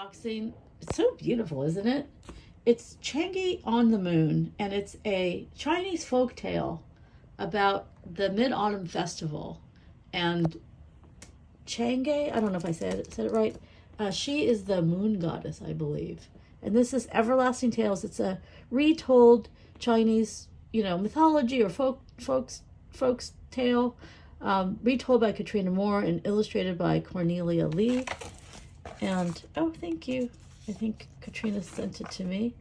Unboxing. It's so beautiful, isn't it? It's Chang'e on the Moon, and it's a Chinese folk tale about the Mid-Autumn Festival. And Chang'e, I don't know if I said it right. She is the moon goddess, I believe. And this is Everlasting Tales. It's a retold Chinese, mythology or folks tale, retold by Katrina Moore and illustrated by Cornelia Lee. And, oh, thank you. I think Katrina sent it to me.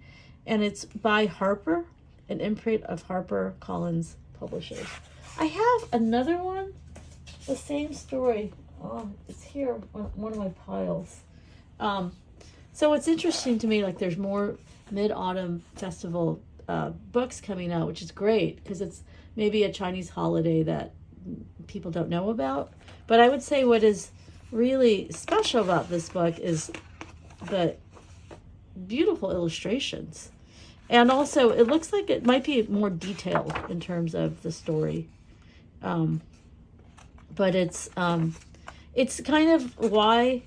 And it's by Harper, an imprint of HarperCollins Publishers. I have another one, the same story. Oh, it's here on one of my piles. So it's interesting to me, like there's more Mid-Autumn Festival books coming out, which is great because it's maybe a Chinese holiday that people don't know about. But I would say what is really special about this book is the beautiful illustrations. And also, it looks like it might be more detailed in terms of the story. But it's kind of why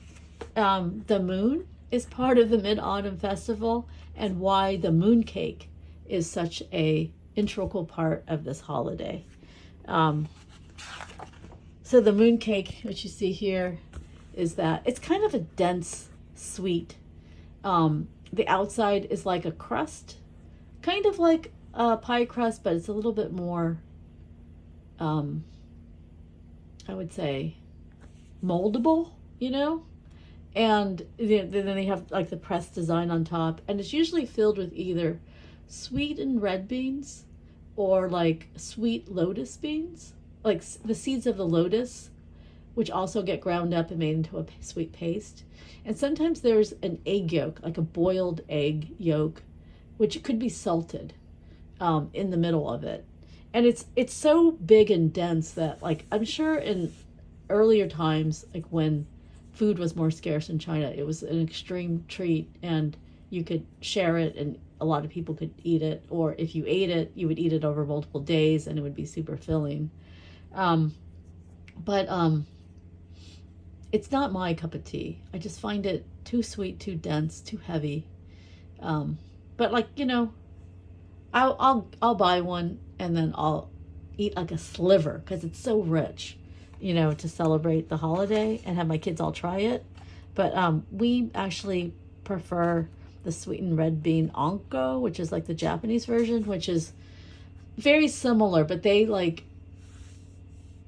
the moon is part of the Mid-Autumn Festival and why the moon cake is such a integral part of this holiday. So the moon cake, which you see here, is that it's kind of a dense, sweet. The outside is like a crust, kind of like a pie crust, but it's a little bit more, I would say, moldable, And then they have like the pressed design on top, and it's usually filled with either sweetened red beans or like sweet lotus beans, like the seeds of the lotus, which also get ground up and made into a sweet paste. And sometimes there's an egg yolk, like a boiled egg yolk, which could be salted in the middle of it. And it's so big and dense that, like, I'm sure in earlier times, like when food was more scarce in China, it was an extreme treat, and you could share it and a lot of people could eat it. Or if you ate it, you would eat it over multiple days and it would be super filling. But it's not my cup of tea. I just find it too sweet, too dense, too heavy. But like, I'll buy one and then I'll eat like a sliver because it's so rich, to celebrate the holiday and have my kids all try it. But we actually prefer the sweetened red bean onko, which is like the Japanese version, which is very similar, but they like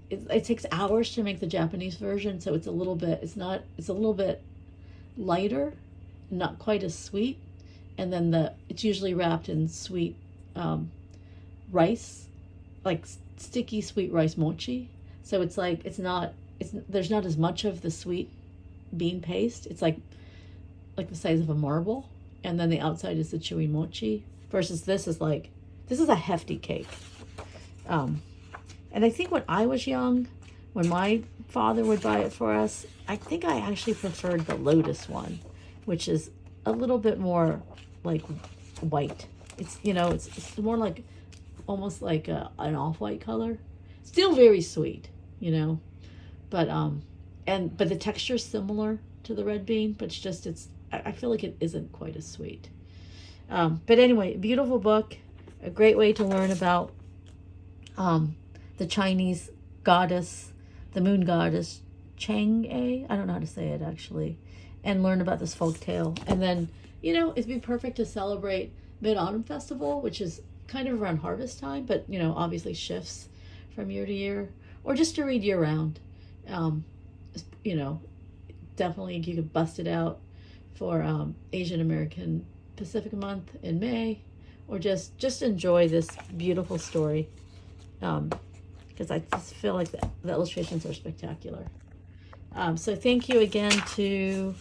it takes hours to make the Japanese version, so it's a little bit lighter, not quite as sweet, and then it's usually wrapped in sweet rice, like sticky sweet rice mochi. So it's like there's not as much of the sweet bean paste. It's like the size of a marble, and then the outside is the chewy mochi. Versus this is a hefty cake. And I think when I was young, when my father would buy it for us, I think I actually preferred the lotus one, which is a little bit more like white. It's more like almost like an off-white color. Still very sweet, but the texture is similar to the red bean, but I feel like it isn't quite as sweet. But anyway, beautiful book, a great way to learn about the Chinese goddess, the moon goddess, Chang'e. I don't know how to say it actually, and learn about this folk tale. And then, it'd be perfect to celebrate Mid-Autumn Festival, which is kind of around harvest time, but, obviously shifts from year to year, or just to read year round. Definitely you could bust it out for Asian American Pacific Month in May, or just enjoy this beautiful story. Because I just feel like the illustrations are spectacular. So thank you again to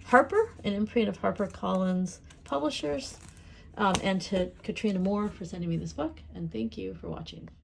Harper, an imprint of HarperCollins Publishers, and to Katrina Moore for sending me this book. And thank you for watching.